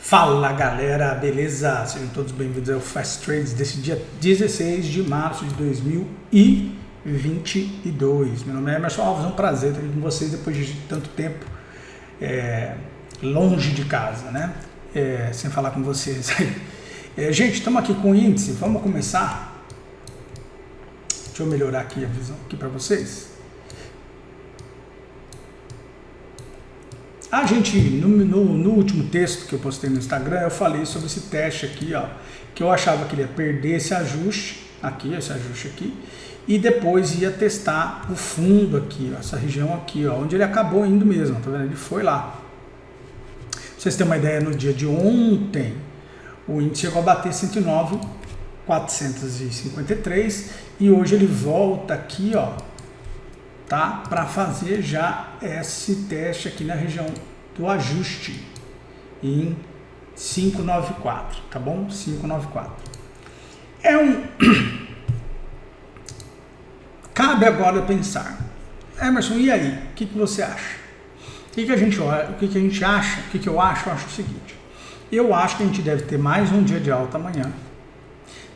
Fala galera, beleza? Sejam todos bem-vindos ao Fast Trades desse dia 16 de março de 2022. Meu nome é Emerson Alves, é um prazer estar aqui com vocês depois de tanto tempo longe de casa, né? Sem falar com vocês aí. Gente, estamos aqui com o índice, vamos começar. Deixa eu melhorar aqui a visão aqui para vocês. A gente, no último texto que eu postei no Instagram, eu falei sobre esse teste aqui, ó, que eu achava que ele ia perder esse ajuste aqui, e depois ia testar o fundo aqui, ó, essa região aqui, ó, onde ele acabou indo mesmo, tá vendo? Ele foi lá. Pra vocês terem uma ideia, no dia de ontem, o índice chegou a bater 109.453 e hoje ele volta aqui, ó, tá? Para fazer já esse teste aqui na região do ajuste em 594, tá bom? 594. Cabe agora pensar, Emerson, e aí? O que você acha? O que a gente acha? O que eu acho? Eu acho o seguinte, eu acho que a gente deve ter mais um dia de alta amanhã.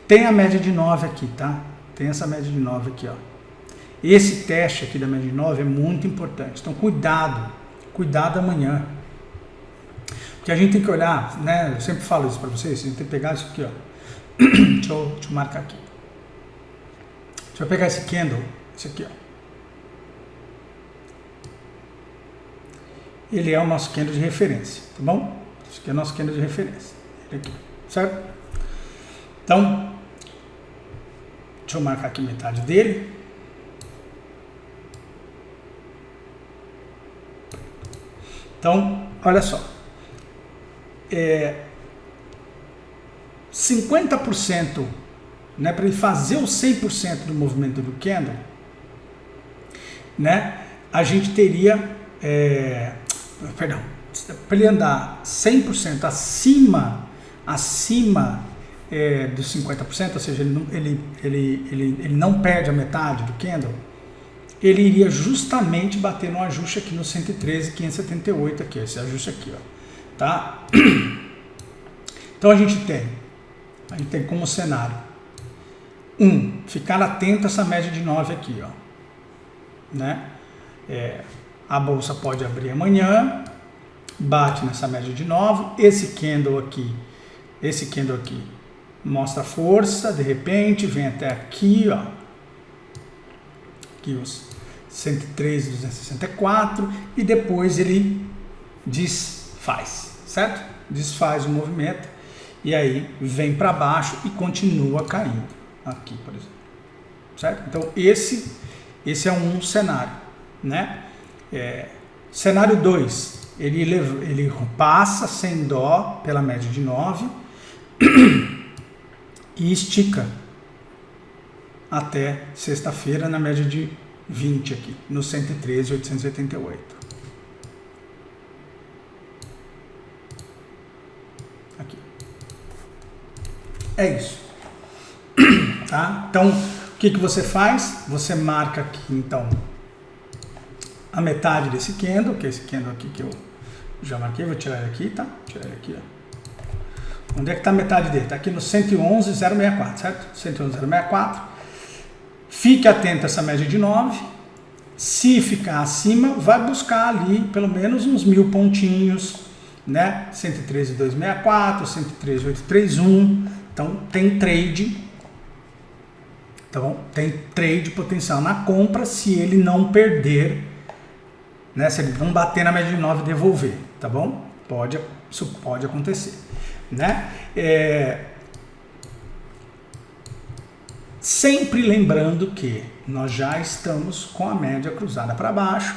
Tem a média de 9 aqui, tá? Tem essa média de 9 aqui, ó. Esse teste aqui da média de 9 é muito importante. Então, cuidado amanhã. Porque a gente tem que olhar, né? Eu sempre falo isso para vocês, a gente tem que pegar isso aqui, ó. Deixa eu marcar aqui. Deixa eu pegar esse candle, esse aqui, ó. Ele é o nosso candle de referência, tá bom? Esse aqui é o nosso candle de referência. Ele aqui, certo? Então, deixa eu marcar aqui metade dele. Então, olha só, 50%, né, para ele fazer o 100% do movimento do candle, né, a gente teria, para ele andar 100% acima dos 50%, ou seja, ele não perde a metade do candle, ele iria justamente bater no ajuste aqui no 113.578 aqui, esse ajuste aqui, ó, tá? Então a gente tem como cenário ficar atento a essa média de 9 aqui, ó, né? A bolsa pode abrir amanhã, bate nessa média de 9, esse candle aqui mostra força, de repente vem até aqui, ó, aqui os 113.264 e depois ele desfaz, certo? Desfaz o movimento e aí vem para baixo e continua caindo aqui, por exemplo, certo? Então esse é um cenário, né? Cenário 2, ele passa sem dó pela média de 9 e estica até sexta-feira na média de 20 aqui, no 113.888. Aqui. É isso. Tá? Então, o que você faz? Você marca aqui, então, a metade desse candle, que é esse candle aqui que eu já marquei, vou tirar ele aqui, tá? Tirar ele aqui, ó. Onde é que está a metade dele? Está aqui no 111.064, certo? 111.064. Fique atento a essa média de 9. Se ficar acima, vai buscar ali pelo menos uns 1.000 pontinhos, né? 113.264, 113.831. Então tem trade. Então tem trade potencial na compra se ele não perder, né? Se ele não bater na média de 9 e devolver, tá bom? Isso pode acontecer, né? Sempre lembrando que nós já estamos com a média cruzada para baixo,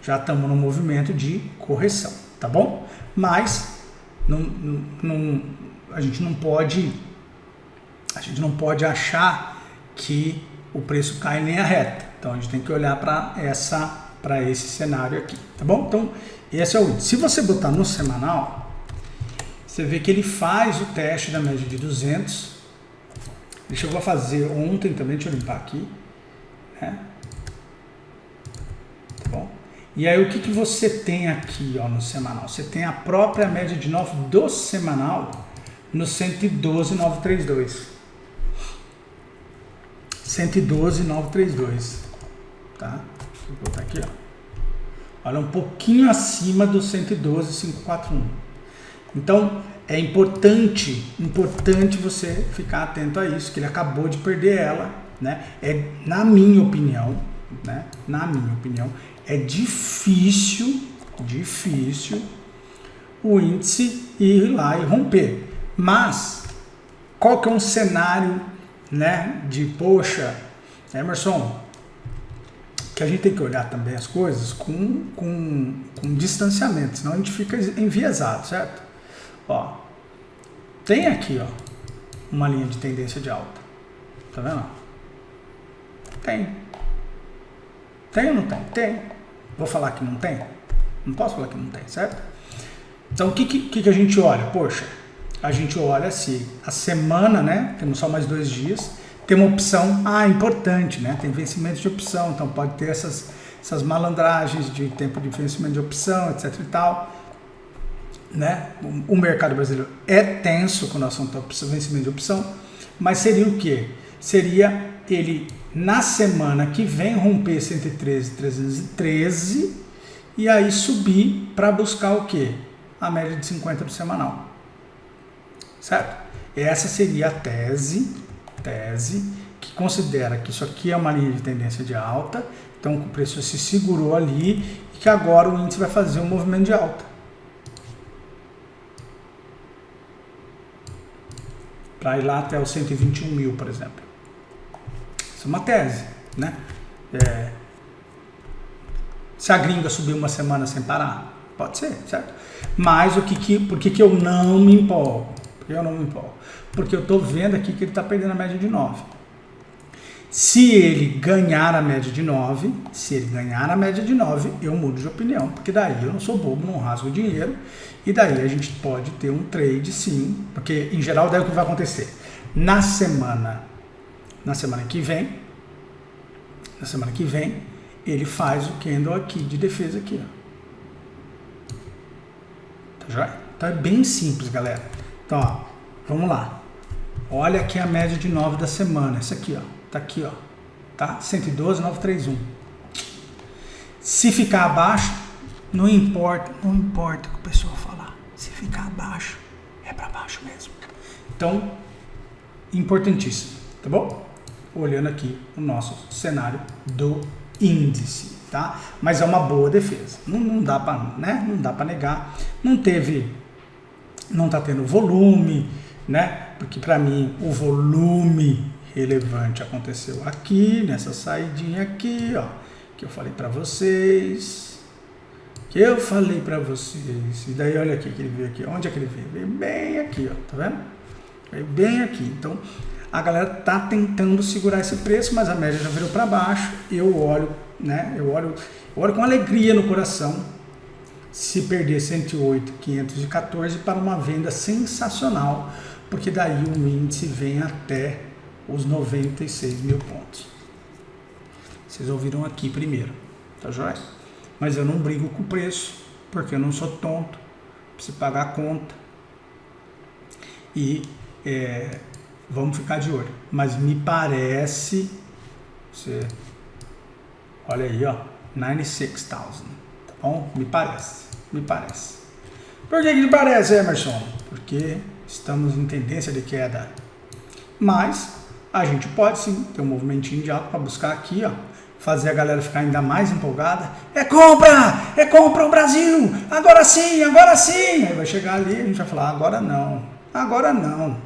já estamos no movimento de correção, tá bom? Mas a gente não pode achar que o preço cai em linha reta. Então a gente tem que olhar para esse cenário aqui, tá bom? Então esse é o índice. Se você botar no semanal, você vê que ele faz o teste da média de 200. Ele chegou a fazer ontem também, deixa eu limpar aqui, né? Tá bom? E aí o que você tem aqui, ó, no semanal? Você tem a própria média de 9 do semanal no 112,932. 112,932, tá? Vou botar aqui, ó. Olha, um pouquinho acima do 112,541. Então, é importante você ficar atento a isso, que ele acabou de perder ela, né? Na minha opinião, é difícil o índice ir lá e romper. Mas, qual que é um cenário, né, de, poxa, Emerson, que a gente tem que olhar também as coisas com distanciamento, senão a gente fica enviesado, certo? Ó, tem aqui, ó, uma linha de tendência de alta, tá vendo? Tem ou não tem? Tem. Vou falar que não tem? Não posso falar que não tem, certo? Então, o que a gente olha? Poxa, a gente olha se a semana, né, temos só mais 2 dias, tem uma opção, importante, né, tem vencimento de opção, então pode ter essas malandragens de tempo de vencimento de opção, etc e tal, né? O mercado brasileiro é tenso com relação ao vencimento de opção, mas seria o quê? Seria ele, na semana que vem, romper 113,313 e aí subir para buscar o quê? A média de 50 do semanal. Certo? Essa seria a tese que considera que isso aqui é uma linha de tendência de alta, então o preço se segurou ali e que agora o índice vai fazer um movimento de alta. Para ir lá até os 121 mil, por exemplo. Isso é uma tese, né? Se a gringa subir uma semana sem parar, pode ser, certo? Mas por que eu não me empolgo? Porque eu estou vendo aqui que ele está perdendo a média de 9. Se ele ganhar a média de 9, eu mudo de opinião, porque daí eu não sou bobo, não rasgo dinheiro, e daí a gente pode ter um trade sim, porque em geral daí o que vai acontecer? Na semana que vem, ele faz o candle aqui de defesa aqui, ó. Tá joia? Então é bem simples, galera. Então, ó, vamos lá. Olha aqui a média de 9 da semana. Essa aqui, ó. Tá aqui, ó. Tá? 112,931. Se ficar abaixo, não importa o que o pessoal falar. Se ficar abaixo, é para baixo mesmo. Então, importantíssimo, tá bom? Olhando aqui o nosso cenário do índice, tá? Mas é uma boa defesa. Não dá para, né? Não dá para negar. Não tá tendo volume, né? Porque para mim o volume relevante aconteceu aqui, nessa saidinha aqui, ó, que eu falei para vocês. E daí olha aqui que ele veio aqui. Onde é que ele veio? Veio bem aqui, ó, tá vendo? Veio bem aqui. Então, a galera tá tentando segurar esse preço, mas a média já virou para baixo. Eu olho, né? Eu olho com alegria no coração se perder 108,514 para uma venda sensacional, porque daí o índice vem até os 96 mil pontos. Vocês ouviram aqui primeiro, tá joia? Mas eu não brigo com o preço, porque eu não sou tonto, preciso pagar a conta. E vamos ficar de olho. Mas me parece, olha aí, ó, 96.000, tá bom? Me parece. Por que me parece, Emerson? Porque estamos em tendência de queda. Mas a gente pode sim ter um movimentinho de alta para buscar aqui, ó, fazer a galera ficar ainda mais empolgada. É compra o Brasil, agora sim. Aí vai chegar ali e a gente vai falar, agora não,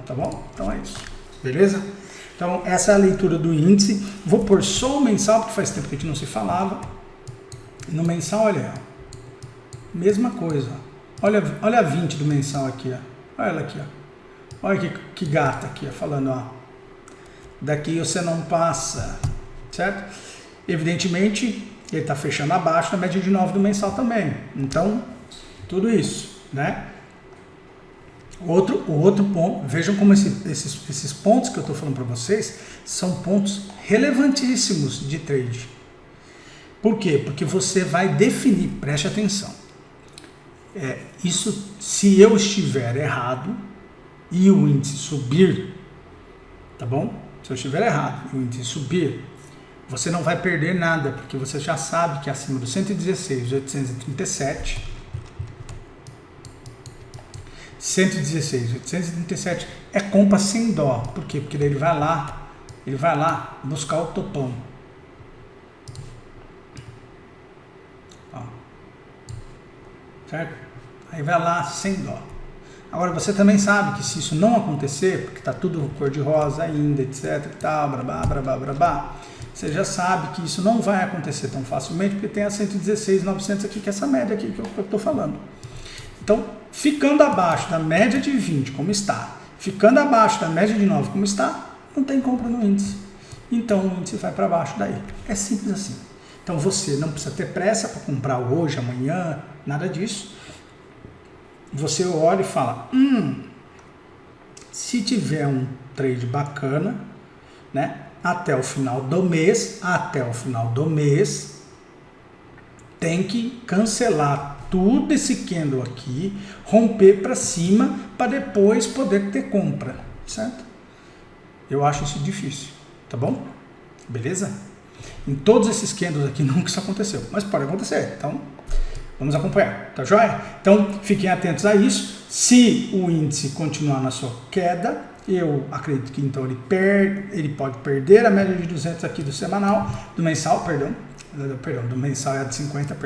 tá bom? Então é isso, beleza? Então essa é a leitura do índice. Vou pôr só o mensal, porque faz tempo que a gente não se falava. No mensal, olha, mesma coisa, olha a 20 do mensal aqui, ó. Olha ela aqui, ó. Olha que gata aqui, ó, falando, ó, daqui você não passa, certo? Evidentemente, ele está fechando abaixo da média de 9 do mensal também. Então, tudo isso, né? O outro ponto, vejam como esses pontos que eu estou falando para vocês são pontos relevantíssimos de trade. Por quê? Porque você vai definir, preste atenção. Isso, se eu estiver errado e o índice subir, tá bom? Se eu estiver errado e o índice subir, você não vai perder nada, porque você já sabe que acima do 116.837, 116.837 é compra sem dó. Por quê? Porque daí ele vai lá buscar o topão. Ó. Certo? Aí vai lá sem dó. Agora você também sabe que se isso não acontecer, porque está tudo cor-de-rosa ainda, etc e tal, brabá, você já sabe que isso não vai acontecer tão facilmente, porque tem a 116.900 aqui, que é essa média aqui que eu estou falando. Então, ficando abaixo da média de 20, como está, ficando abaixo da média de 9, como está, não tem compra no índice. Então, o índice vai para baixo daí. É simples assim. Então, você não precisa ter pressa para comprar hoje, amanhã, nada disso. Você olha e fala, se tiver um trade bacana, né, até o final do mês, tem que cancelar tudo esse candle aqui, romper para cima, para depois poder ter compra, certo? Eu acho isso difícil, tá bom? Beleza? Em todos esses candles aqui nunca isso aconteceu, mas pode acontecer, então vamos acompanhar, tá joia? Então fiquem atentos a isso. Se o índice continuar na sua queda, eu acredito que então ele pode perder a média de 200 aqui do semanal, do mensal, do mensal é a de 50,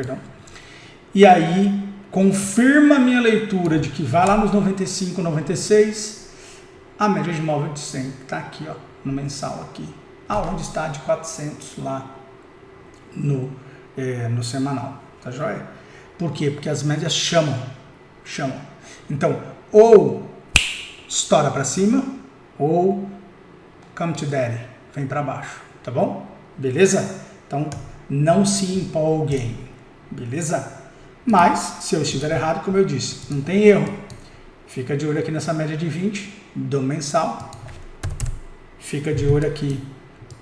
E aí, confirma a minha leitura de que vai lá nos 95, 96, a média de móvel de 100, que está aqui, ó, no mensal aqui, aonde está de 400 lá no semanal, tá joia? Por quê? Porque as médias chamam. Então, ou estoura para cima, ou come to daddy, vem para baixo, tá bom? Beleza? Então, não se empolguem, beleza? Mas, se eu estiver errado, como eu disse, não tem erro. Fica de olho aqui nessa média de 20 do mensal. Fica de olho aqui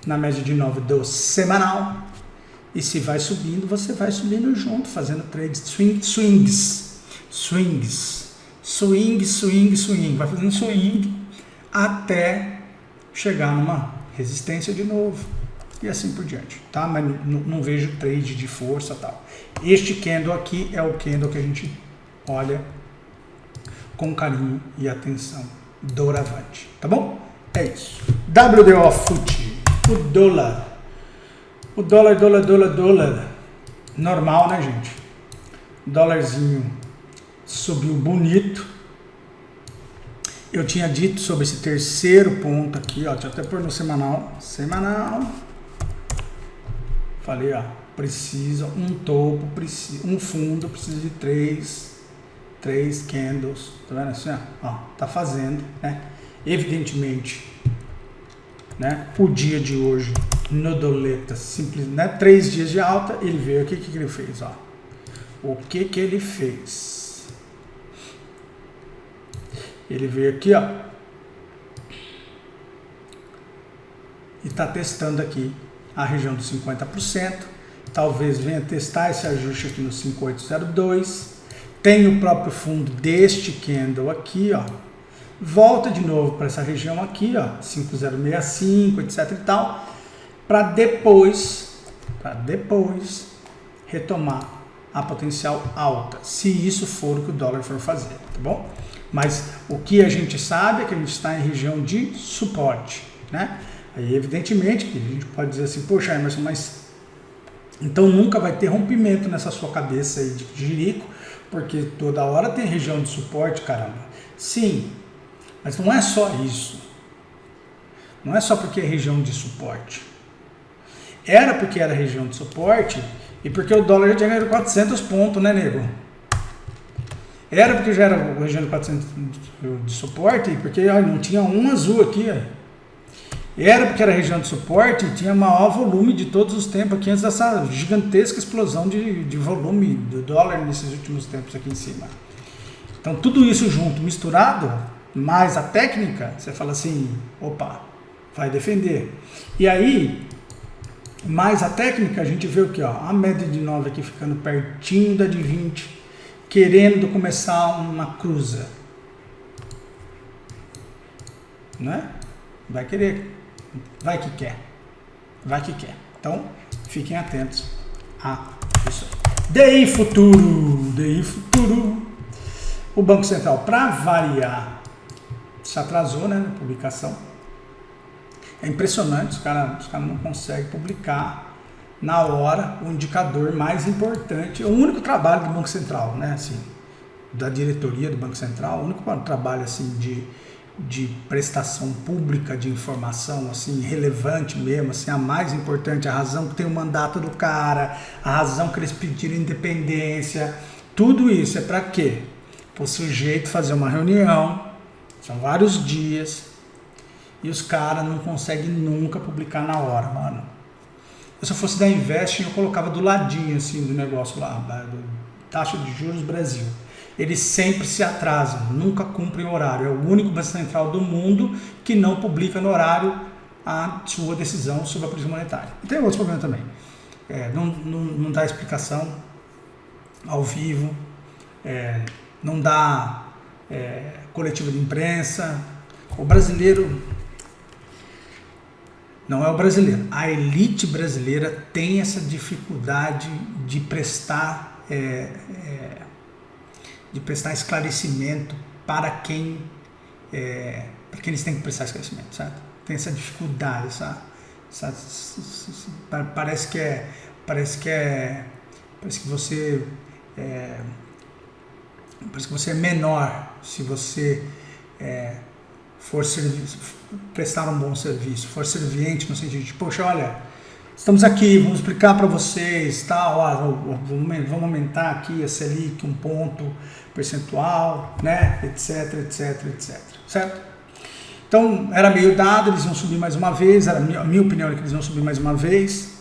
na média de 9 do semanal. E se vai subindo, você vai subindo junto, fazendo trades swings. Vai fazendo swing até chegar numa resistência de novo. E assim por diante, tá? Mas não vejo trade de força e tal. Este candle aqui é o candle que a gente olha com carinho e atenção doravante, tá bom? É isso. WDO FUT, o dólar. Dólar. Normal, né, gente? Dólarzinho subiu bonito. Eu tinha dito sobre esse terceiro ponto aqui, ó. Deixa eu até pôr no semanal. Falei, ó. Precisa um topo, um fundo, precisa de três candles. Tá vendo assim, ó? Tá fazendo, né? Evidentemente, né? O dia de hoje no doleta, simples, né? 3 dias de alta, ele veio aqui, o que ele fez, ó? O que ele fez? Ele veio aqui, ó, e está testando aqui a região dos 50%, talvez venha testar esse ajuste aqui no 5802, tem o próprio fundo deste candle aqui, ó, volta de novo para essa região aqui, ó, 5065, etc e tal, para depois retomar a potencial alta, se isso for o que o dólar for fazer, tá bom? Mas o que a gente sabe é que a gente está em região de suporte, né? Aí, evidentemente, que a gente pode dizer assim, poxa, Emerson, mas então nunca vai ter rompimento nessa sua cabeça aí de jirico, porque toda hora tem região de suporte, caramba. Sim, mas não é só isso. Não é só porque é região de suporte. Era porque era região de suporte e porque o dólar já tinha ganhado 400 pontos, né, nego? Era porque já era região de 400 de suporte e porque não tinha um azul aqui, ó. Era porque era região de suporte e tinha maior volume de todos os tempos aqui antes dessa gigantesca explosão de volume do dólar nesses últimos tempos aqui em cima. Então tudo isso junto, misturado, mais a técnica, você fala assim, opa, vai defender. E aí, Mas a técnica, a gente vê o que? A média de 9 aqui ficando pertinho da de 20, querendo começar uma cruza. Né? Vai querer, vai que quer. Vai que quer. Então, fiquem atentos a isso aí. DI Futuro. O Banco Central, para variar, se atrasou, né, na publicação. É impressionante, os caras não conseguem publicar na hora o indicador mais importante. É o único trabalho do Banco Central, né, assim, da diretoria do Banco Central, o único trabalho assim de prestação pública de informação, assim, relevante mesmo, assim, a mais importante, a razão que tem o mandato do cara, a razão que eles pediram independência, tudo isso é para quê? Para o sujeito fazer uma reunião, são vários dias, e os caras não conseguem nunca publicar na hora, mano. Se eu fosse da Invest, eu colocava do ladinho, assim, do negócio lá, do taxa de juros Brasil. Eles sempre se atrasam, nunca cumprem o horário. É o único Banco Central do mundo que não publica no horário a sua decisão sobre a política monetária. E tem outros problemas também. Não dá explicação ao vivo, não dá coletiva de imprensa. O brasileiro não é o brasileiro. A elite brasileira tem essa dificuldade de prestar esclarecimento para quem eles têm que prestar esclarecimento, certo? Tem essa dificuldade, parece que você é menor se você for prestar um bom serviço, for serviente no sentido de, poxa, olha, estamos aqui, vamos explicar para vocês, vamos aumentar aqui a Selic um ponto percentual, né, etc, certo? Então, era meio dado, eles iam subir mais uma vez, a minha opinião era que eles iam subir mais uma vez,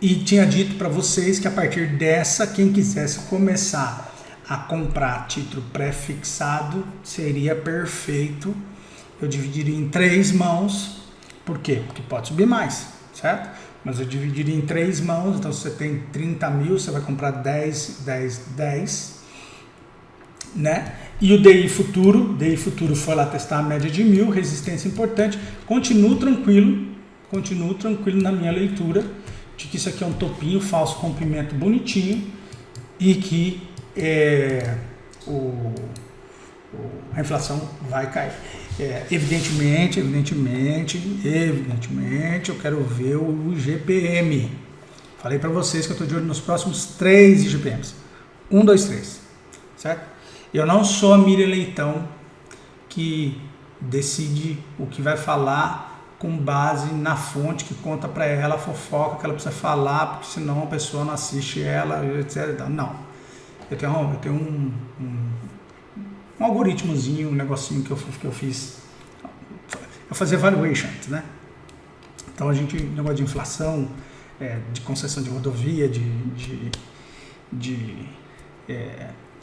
e tinha dito para vocês que a partir dessa, quem quisesse começar a comprar título pré-fixado seria perfeito, eu dividiria em 3 mãos. Por quê? Porque pode subir mais, certo? Mas eu dividiria em 3 mãos, então se você tem 30 mil, você vai comprar 10, né? E o DI Futuro foi lá testar a média de 1.000, resistência importante. Continuo tranquilo na minha leitura, de que isso aqui é um topinho, falso comprimento bonitinho, e que a inflação vai cair. Evidentemente, eu quero ver o IGPM. Falei para vocês que eu estou de olho nos próximos 3 IGPMs. 1, 2, 3. Certo? Eu não sou a Miriam Leitão que decide o que vai falar com base na fonte que conta para ela a fofoca que ela precisa falar, porque senão a pessoa não assiste ela, etc. Não. Eu tenho um algoritmozinho, um negocinho que eu fiz. Eu fazia valuation, né? Então a gente, negócio de inflação, de concessão de rodovia, de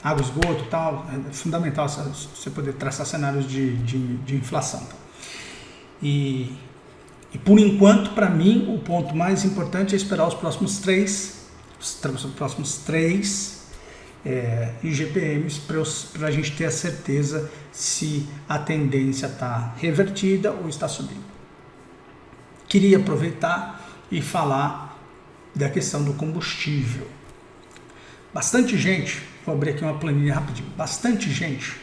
água, esgoto e tal, é fundamental você poder traçar cenários de inflação. E por enquanto, para mim, o ponto mais importante é esperar os próximos 3 IGPMs para a gente ter a certeza se a tendência está revertida ou está subindo. Queria aproveitar e falar da questão do combustível. Bastante gente, vou abrir aqui uma planilha rapidinho, bastante gente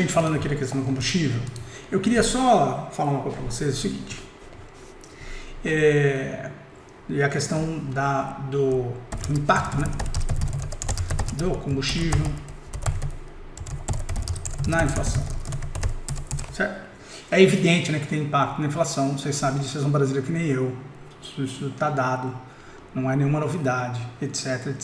falando aqui da questão do combustível. Eu queria só falar uma coisa para vocês, é o seguinte, e a questão do impacto, né, do combustível na inflação, certo? É evidente, né, que tem impacto na inflação, vocês sabem disso, vocês são brasileiros que nem eu, isso está dado, não é nenhuma novidade, etc.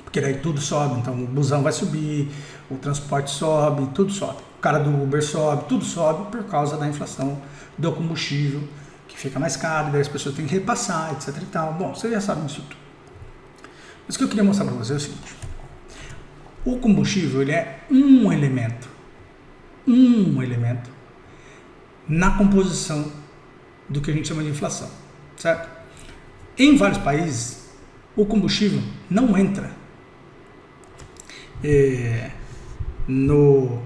Porque daí tudo sobe, então o busão vai subir, o transporte sobe, tudo sobe. O cara do Uber sobe, tudo sobe por causa da inflação do combustível, que fica mais caro, daí as pessoas têm que repassar, etc e tal. Bom, vocês já sabem disso tudo. Mas o que eu queria mostrar para vocês é o seguinte. O combustível, ele é um elemento na composição do que a gente chama de inflação, certo? Em vários países, o combustível não entra no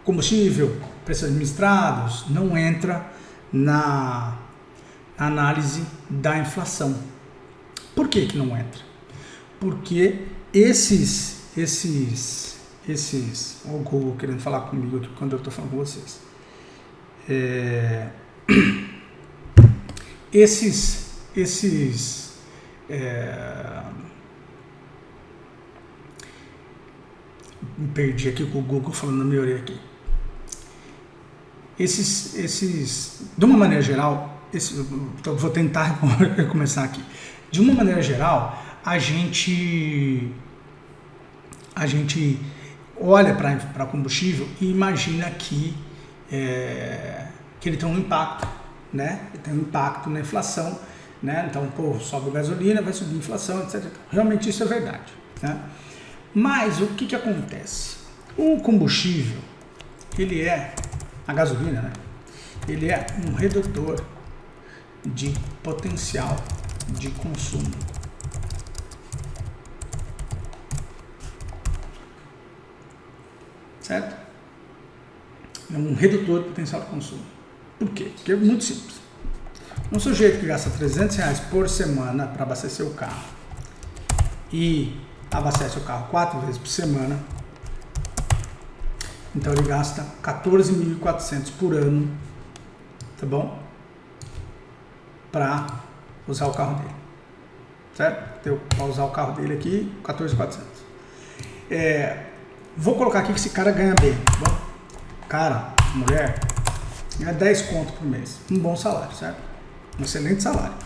combustível, preços administrados, não entra na análise da inflação. Por que que não entra? Porque o Google querendo falar comigo quando eu estou falando com vocês, me perdi aqui com o Google falando na minha orelha aqui. De uma maneira geral, vou tentar começar aqui. De uma maneira geral, a gente olha para combustível e imagina que ele tem um impacto, né? Ele tem um impacto na inflação, né? Então, sobe a gasolina, vai subir a inflação, etc. Realmente isso é verdade, né? Mas o que acontece? O combustível, a gasolina, né? Ele é um redutor de potencial de consumo. Certo? É um redutor de potencial de consumo. Por quê? Porque é muito simples. Um sujeito que gasta R$300 por semana para abastecer o carro e abastece o carro 4 vezes por semana, então ele gasta 14.400 por ano, tá bom? Para usar o carro dele, certo? Para usar o carro dele aqui, 14.400. Vou colocar aqui que esse cara ganha bem, tá bom? Cara, mulher, ganha 10 conto por mês, um bom salário, certo? Um excelente salário.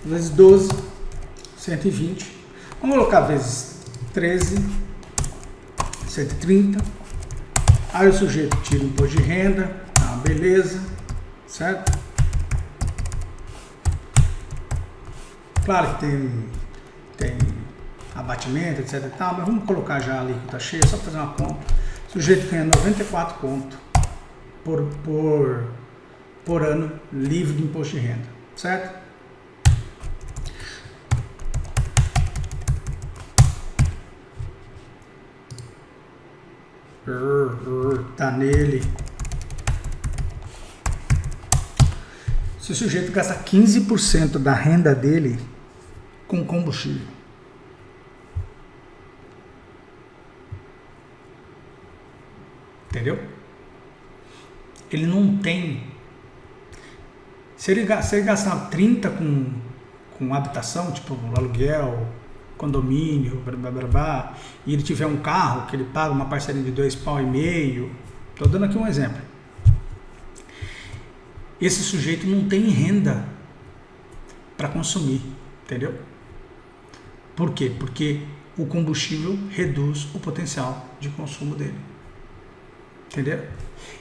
Vezes 12, 120. Vamos colocar vezes 13, 130. Aí o sujeito tira o imposto de renda, beleza, certo? Claro que tem abatimento, etc e tal, mas vamos colocar já a alíquota cheia, só para fazer uma conta. O sujeito ganha 94 conto por ano livre de imposto de renda, certo? Tá nele. Se o sujeito gasta 15% da renda dele com combustível, entendeu? Ele não tem. Se ele gastar 30 com habitação, tipo aluguel, condomínio, e ele tiver um carro que ele paga uma parcelinha de R$2,5, estou dando aqui um exemplo. Esse sujeito não tem renda para consumir, entendeu? Por quê? Porque o combustível reduz o potencial de consumo dele, entendeu?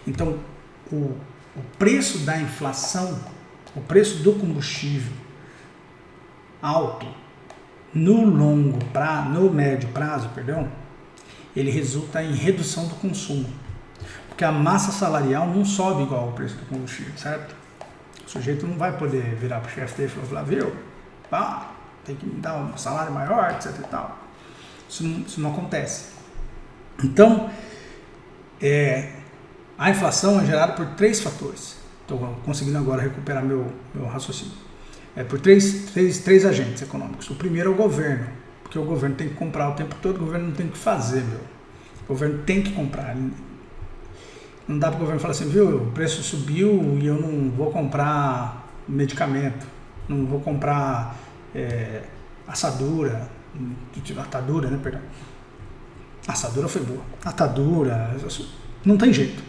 Então, o preço da inflação, o preço do combustível alto, no médio prazo, ele resulta em redução do consumo. Porque a massa salarial não sobe igual ao preço do combustível, certo? O sujeito não vai poder virar para o chefe dele e falar, viu, tem que me dar um salário maior, etc e tal. Isso não acontece. Então, a inflação é gerada por 3 fatores. Estou conseguindo agora recuperar meu raciocínio. Por três agentes econômicos. O primeiro é o governo, porque o governo tem que comprar o tempo todo, o governo não tem o que fazer, O governo tem que comprar. Não dá para o governo falar assim, viu, o preço subiu e eu não vou comprar medicamento, não vou comprar atadura, né, perdão. Assadura foi boa. Atadura, não tem jeito.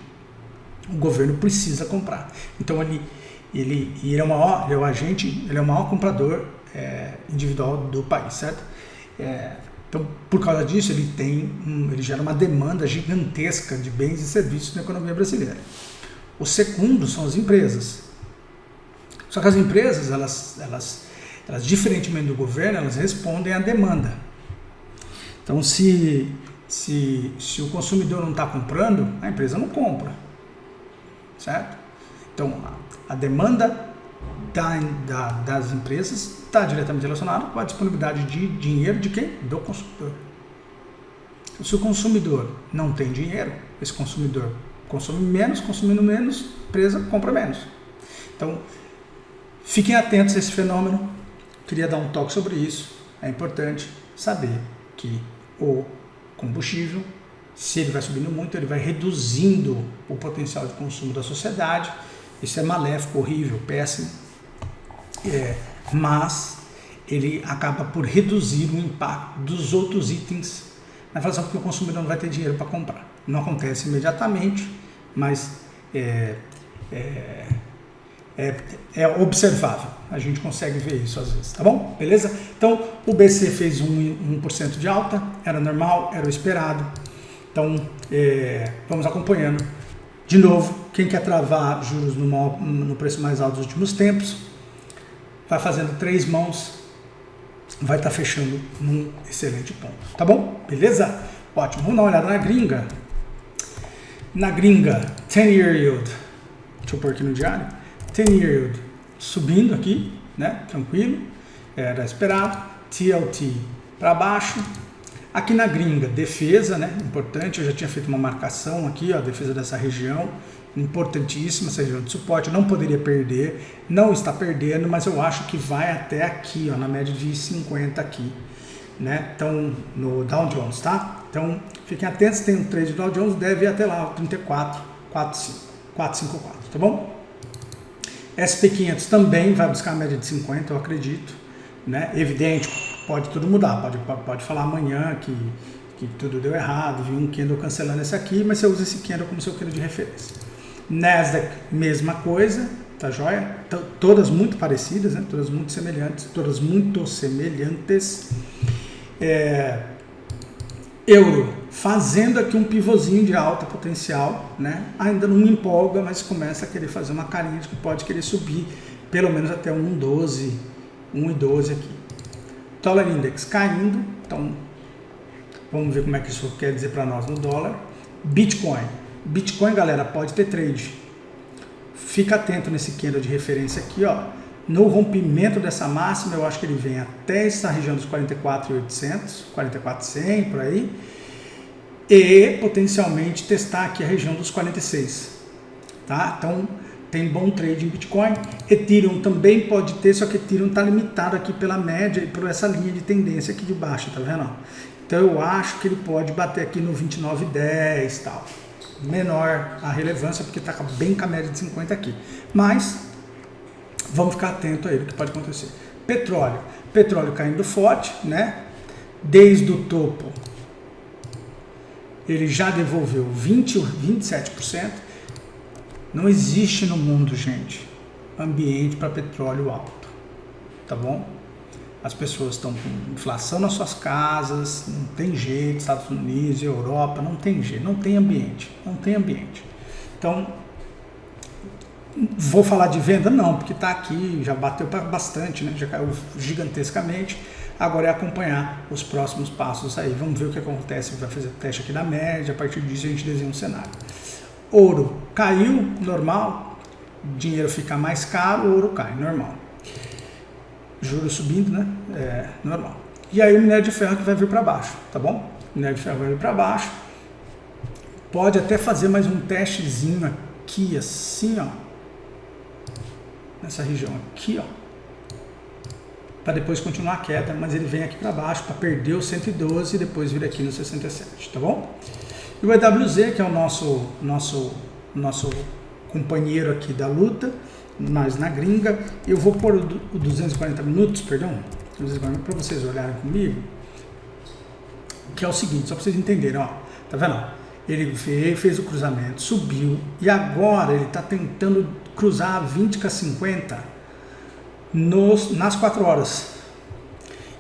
O governo precisa comprar. Então ele é o maior agente, ele é o maior comprador individual do país, certo? Então, por causa disso, ele gera uma demanda gigantesca de bens e serviços na economia brasileira. O segundo são as empresas. Só que as empresas, elas diferentemente do governo, elas respondem à demanda. Então, se o consumidor não está comprando, a empresa não compra, certo? Então, a demanda das empresas está diretamente relacionada com a disponibilidade de dinheiro de quem? Do consumidor. Se o consumidor não tem dinheiro, esse consumidor consome menos, consumindo menos, a empresa compra menos. Então, fiquem atentos a esse fenômeno. Queria dar um toque sobre isso. É importante saber que o combustível, se ele vai subindo muito, ele vai reduzindo o potencial de consumo da sociedade. Isso é maléfico, horrível, péssimo. Mas ele acaba por reduzir o impacto dos outros itens na inflação, porque o consumidor não vai ter dinheiro para comprar. Não acontece imediatamente, mas é observável. A gente consegue ver isso às vezes, tá bom? Beleza? Então, o BC fez 1% de alta, era normal, era o esperado. Então, vamos acompanhando. De novo, quem quer travar juros no preço mais alto dos últimos tempos, vai fazendo 3 mãos, vai estar fechando num excelente ponto, tá bom? Beleza? Ótimo. Vamos dar uma olhada na gringa. Na gringa, 10-year yield. Deixa eu pôr aqui no diário. 10-year yield subindo aqui, né? Tranquilo. Era esperado. TLT para baixo. Aqui na gringa, defesa, né? Importante. Eu já tinha feito uma marcação aqui, ó, a defesa dessa região. Importantíssima, essa região de suporte, não poderia perder, não está perdendo, mas eu acho que vai até aqui, ó, na média de 50 aqui, né? Então, no Dow Jones, tá? Então, fiquem atentos, tem um trade do Dow Jones, deve ir até lá, 34,454, tá bom? SP500 também vai buscar a média de 50, eu acredito, né? Evidente, pode tudo mudar, pode falar amanhã que tudo deu errado, vi um candle cancelando esse aqui, mas você usa esse candle como seu candle de referência. Nasdaq, mesma coisa, tá joia? Todas muito parecidas, né? Todas muito semelhantes, Euro, fazendo aqui um pivôzinho de alta potencial, né? Ainda não me empolga, mas começa a querer fazer uma carinha de que pode querer subir pelo menos até 1,12 aqui. Dólar Index caindo, então vamos ver como é que isso quer dizer para nós no dólar. Bitcoin, galera, pode ter trade. Fica atento nesse candle de referência aqui, ó. No rompimento dessa máxima, eu acho que ele vem até essa região dos 44.800, 44.100 por aí, e potencialmente testar aqui a região dos 46, tá? Então tem bom trade em Bitcoin. Ethereum também pode ter, só que Ethereum está limitado aqui pela média e por essa linha de tendência aqui de baixo, tá vendo? Então eu acho que ele pode bater aqui no 29,10 e tal. Menor a relevância, porque está bem com a média de 50 aqui. Mas vamos ficar atento a ele, o que pode acontecer. Petróleo caindo forte, né? Desde o topo, ele já devolveu 27%. Não existe no mundo, gente, ambiente para petróleo alto, tá bom? As pessoas estão com inflação nas suas casas, não tem jeito, Estados Unidos, Europa, não tem jeito, não tem ambiente. Então, vou falar de venda? Não, porque está aqui, já bateu bastante, né? Já caiu gigantescamente. Agora é acompanhar os próximos passos aí. Vamos ver o que acontece, vai fazer teste aqui da média, a partir disso a gente desenha um cenário. Ouro caiu, normal, dinheiro fica mais caro, ouro cai, normal. Juros subindo, né? Normal. E aí o minério de ferro que vai vir para baixo, tá bom? O minério de ferro vai vir para baixo. Pode até fazer mais um testezinho aqui, assim, ó. Nessa região aqui, ó. Para depois continuar a queda, mas ele vem aqui para baixo para perder o 112 e depois vir aqui no 67, tá bom? E o EWZ, que é o nosso companheiro aqui da luta, mas na gringa, eu vou pôr o 240 minutos, para vocês olharem comigo, que é o seguinte, só para vocês entenderem, ó, tá vendo? Ele veio, fez o cruzamento, subiu, e agora ele está tentando cruzar 20 com 50 nas 4 horas.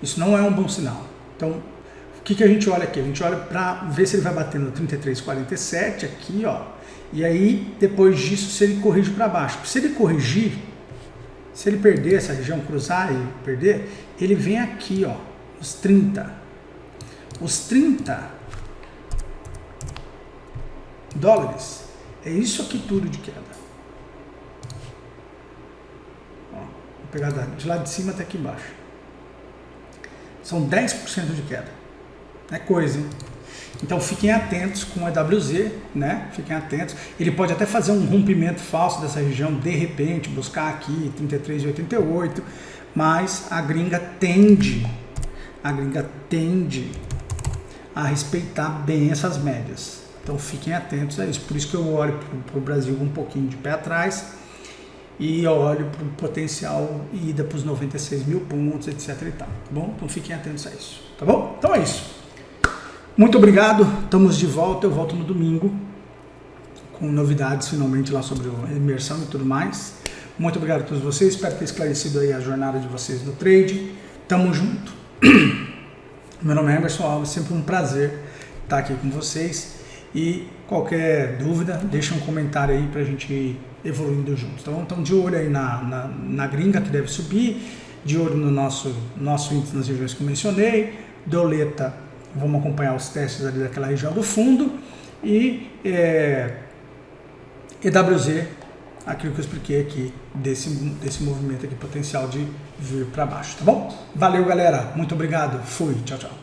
Isso não é um bom sinal. Então, o que a gente olha aqui? A gente olha para ver se ele vai bater no 33,47 aqui, ó. E aí, depois disso, se ele corrige para baixo. Se ele corrigir, se ele perder essa região, cruzar e perder, ele vem aqui, ó, os 30. Os 30 dólares, é isso aqui tudo de queda. pegar de lá de cima até aqui embaixo. São 10% de queda. É coisa, hein? Então fiquem atentos com o EWZ, né? Fiquem atentos. Ele pode até fazer um rompimento falso dessa região, de repente, buscar aqui 33,88, mas a gringa tende a respeitar bem essas médias. Então fiquem atentos a isso. Por isso que eu olho para o Brasil um pouquinho de pé atrás e olho para o potencial ida para os 96 mil pontos, etc e tal, tá bom? Então fiquem atentos a isso, tá bom? Então é isso. Muito obrigado, estamos de volta, eu volto no domingo com novidades finalmente lá sobre a imersão e tudo mais. Muito obrigado a todos vocês, espero ter esclarecido aí a jornada de vocês no trade. Tamo junto. Meu nome é Emerson Alves, sempre um prazer estar aqui com vocês e qualquer dúvida, deixa um comentário aí pra gente ir evoluindo juntos, tá bom? Então de olho aí na gringa que deve subir, de olho no nosso índice nas regiões que eu mencionei, doleta, vamos acompanhar os testes ali daquela região do fundo e EWZ, aquilo que eu expliquei aqui desse movimento aqui potencial de vir para baixo, tá bom? Valeu, galera, muito obrigado, fui, tchau, tchau.